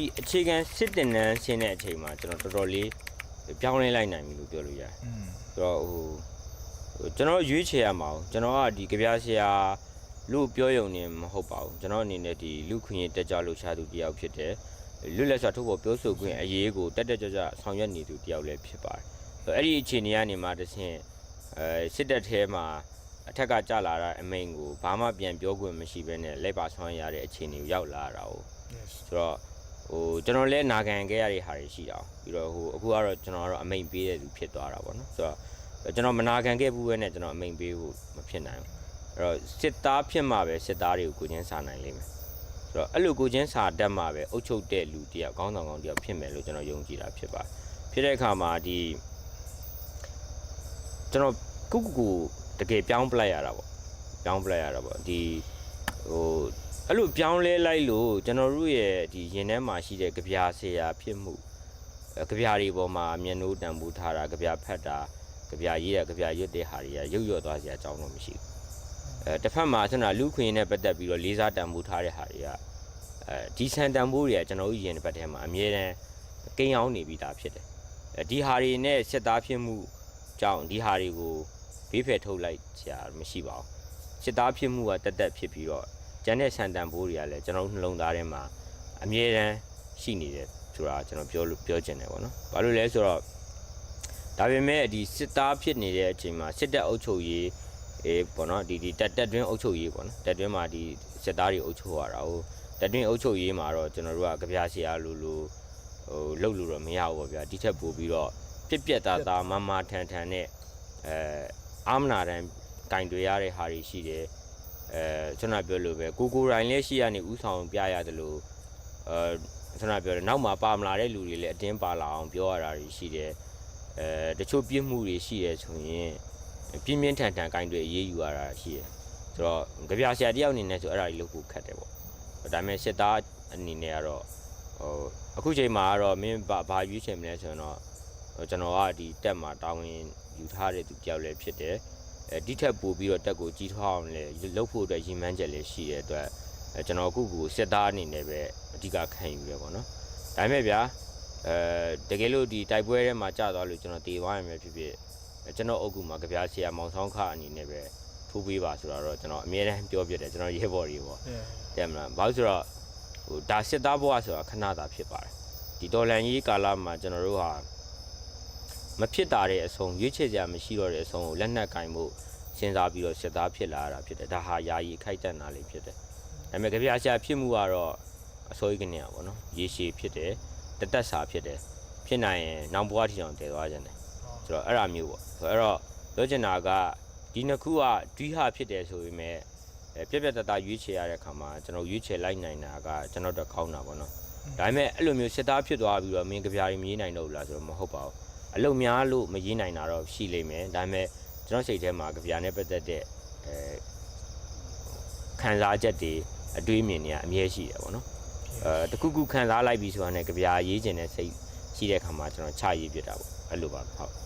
ဒီအခြေခံစစ်တင်နန်းဆင်းတဲ့အချိန်မှာကျွန်တော်တော်တော်လေးပြောင်းလဲလိုက်နိုင်ပြီလို့ပြောလို့ရတယ်ဆိုတော့ကျွန်တော်ရွေးချယ်ရမှာကျွန်တော်ကဒီကြပြဆရာလို့ပြောရုံနဲ့မဟုတ်ပါဘူးကျွန်တော်အနေနဲ့ဒီလူခွင့်ရတက်ကြလို့ရှာသူတယောက်ဖြစ်တယ်လွတ်လပ်စွာထုတ်ဖော်ပြောဆိုခွင့်အရေးကိုတက်ကြွဆောင်ရွက်နေသူတယောက်လည်းဖြစ်ပါတယ်အဲ့ဒီအခြေအနေကနေမှတဆင့်စစ်တပ်ထဲမှာအထက်ကကြာလာတဲ့အမိန်ကိုဘာမှပြန်ပြောခွင့်မရှိဘဲနဲ့လက်ပါဆောင်ရတဲ့အခြေအနေကိုရောက်လာတာဟုတ်ဆိုတော့ကျွန်တော်လည်းနာခံခဲ့ရတဲ့ဟာတွေရှိတာပြီးတော့အခုကတော့ကျွန်တော်ကတော့အမိန်ပေးတဲ့သူဖြစ်သွားတာပေါ့နော်ဆိုတော့ကျွန်တော်မနာခံခဲ့ဘူးပဲနဲ့ကျွန်တော်အမိန်ပေးဖို့မဖြစ်နိုင်ဘူးအဲ့တော့စစ်သားဖြစ်မှပဲစစ်သားတွေကိုကိုချင်းစာနိုင်လိမ့်မယ်ဆိုတော့အဲ့လိုကိုချင်းစာတတ်မှပဲအုပ်ချုပ်တဲ့လူတယောက်ခေါင်းဆောင်ကောင်းတယောက်ဖြစ်မယ်လို့ကျွန်တော်ယုံကြည်တာဖြစ်ပါတယ်ဖြစ်တဲ့အခါမှာဒီကျွန်တော်ကုတကယ်ပြောင်းပလိုက်ရတာပေါ့ပြောင်းပလိုက်ရတာပေါ့ဒီအဲ့လိုပြောင်းလဲလိုက်လို့ကျွန်တော်တို့ရဲ့ဒီရင်ထဲမှာရှိတဲ့ကြပြဆရာဖြစ်မှုကြပြတွေပေါ်မှာမျက်နှိုးတန်ဖိုးထားတာကြပြဖတ်တာကြပြရေးတာကြပြရွတ်တဲ့ဟာတွေကရုပ်ရော့သွားစရာအကြောင်းတော့မရှိဘူးတစ်ဖက်မှာကျွန်တော်လူခွင့်နဲ့ပတ်သက်ပြီးတော့လေးစားတန်ဖိုးထားတဲ့ဟာတွေကဒီဆန်တန်ဖိုးတွေကကျွန်တော်တို့ရင်တစ်ဖက်ထဲမှာအမြဲတမ်းကိန်းအောင်နေပြီးသားဖြစ်တယ်ဒီဟာတွေနဲ့စစ်သားဖြစ်မှုကြောင့်ဒီဟာတွေကိုဘေးဖယ်ထုတ်လိုက်စရာမရှိပါဘူးစစ်သားဖြစ်မှုကတက်ဖြစ်ပြီးတော့ကျန်တဲ့ဆန်တန်ဖိုးတွေကလည်းကျွန်တော်တို့နှလုံးသားထဲမှာအမြဲတမ်းရှိနေတယ်ဆိုတာကျွန်တော်ပြောချင်တယ်ပေါ့နော်။ဘာလို့လဲဆိုတော့ဒါပေမဲ့ဒီစစ်သားဖြစ်နေတဲ့အချိန်မှာစစ်တပ်အုပ်ချုပ်ရေးပေါ့နော်ဒီတက်တွင်းအုပ်ချုပ်ရေးပေါ့နော်တက်တွင်းမှာဒီစစ်သားတွေအုပ်ချုပ်ရတာဟိုတက်တွင်းအုပ်ချုပ်ရေးမှာတော့ကျွန်တော်တို့ကကြပြဆရာလိုလှုပ်လို့တော့မရဘူးပေါ့ဗျာဒီထက်ပိုပြီးတော့ပြက်သားမထန်နဲ့အာမနာတန်ကင်တွေရတဲ့ဟာတွေရှိတယ်ကျွန်တော်ပြောလို့ပဲကိုရိုင်းလေးရှိရနေဥဆောင်ပြရတယ်လို့ကျွန်တော်ပြောတယ်နောက်မှာပါမလာတဲ့လူတွေလည်းအတင်းပါလာအောင်ပြောရတာတွေရှိတယ်တချို့ပြစ်မှုတွေရှိတယ်ဆိုရင်ပြင်းပြင်းထန်ထန်ကင်တွေအေးအေးယူရတာရှိတယ်ဆိုတော့ကြပြဆရာတယောက်အနေနဲ့ဆိုအဲ့ဒါကြီးလုပ်ဖို့ခက်တယ်ပေါ့ဒါပေမဲ့စစ်သားအနေနဲ့ကတော့အခုချိန်မှာကတော့မင်းဘာရွေးချယ်မလဲဆိုတော့ကျွန်တော်ကဒီတက်မှာတာဝန်ယူထားတဲ့သူတယောက်လည်းဖြစ်တယ်ဒီထက်ပိုပြီးတော့တက်ကိုကြီးထွားအောင်လည်းလုပ်ဖို့အတွက်ရည်မှန်းချက်လည်းရှိတဲ့အတွက်ကျွန်တော်အခုစစ်သားအနေနဲ့ပဲအဓိကခံယူရပေါ့နော်ဒါပေမဲ့ဗျာတကယ်လို့ဒီတိုက်ပွဲထဲမှာကြာသွားလို့ကျွန်တော်တည်သွားရမယ်ဖြစ်ဖြစ်ကျွန်တော်အုပ်ကူမှာကြပြဆရာမောင်ဆောင်ခအနေနဲ့ပဲထိုးပေးပါဆိုတော့ကျွန်တော်အမြဲတမ်းပြောပြတယ်ကျွန်တော်ရဲဘော်တွေပေါ့တဲ့မလားဘာလို့ဆိုတော့ဒါစစ်သားဘဝဆိုတာခဏတာဖြစ်ပါတယ်ဒီတော်လန်ကြီးကာလမှာကျွန်တော်တို့ဟာမဖြစ်တာတဲ့အဆုံးရွေးချယ်စရာမရှိတော့တဲ့အဆုံးကိုလက်နက်ကင်မှုစဉ်းစားပြီးတော့စစ်သားဖြစ်လာတာဖြစ်တယ်ဒါဟာယာယီခိုက်တန့်တာလေးဖြစ်တယ်ဒါပေမဲ့ကြပြဆရာဖြစ်မှုကတော့အစိုးရကနေอ่ะပေါ့နော်ရေရှည်ဖြစ်တယ်တက်စာဖြစ်တယ်ဖြစ်နိုင်ရင်နောက်ဘဝထိအောင်တည်သွားကြတယ်ဆိုတော့အဲ့ဒါမျိုးပေါ့အဲ့တော့ပြောချင်တာကဒီနှစ်ခုကဒွိဟဖြစ်တယ်ဆိုပေမဲ့ပြက်တရွေးချယ်ရတဲ့အခါမှာကျွန်တော်ရွေးချယ်လိုက်နိုင်တာကကျွန်တော်တို့ကောင်းတာပေါ့နော်ဒါပေမဲ့အဲ့လိုမျိုးစစ်သားဖြစ်သွားပြီးတော့မင်းကြပြတွေမရေးနိုင်တော့ဘူးလားဆိုတော့မဟုတ်ပါဘူးအလုံများလို့မရေးနိုင်တာတော့ရှိလိမ့်မယ်ဒါပေမဲ့ကျွန်တော်စိတ်ထဲမှာကြပြနဲ့ပတ်သက်တဲ့ခံစားချက်တွေအတွေးမြင်တွေကအမြဲရှိတယ်ပေါ့နော်တခုခံစားလိုက်ပြီးဆိုတာနဲ့ကြပြရေးခြင်းနဲ့စိတ်ရှိတဲ့ခါမှာကျွန်တော်ချရေးပြတာပေါ့အဲ့လိုပါဟုတ်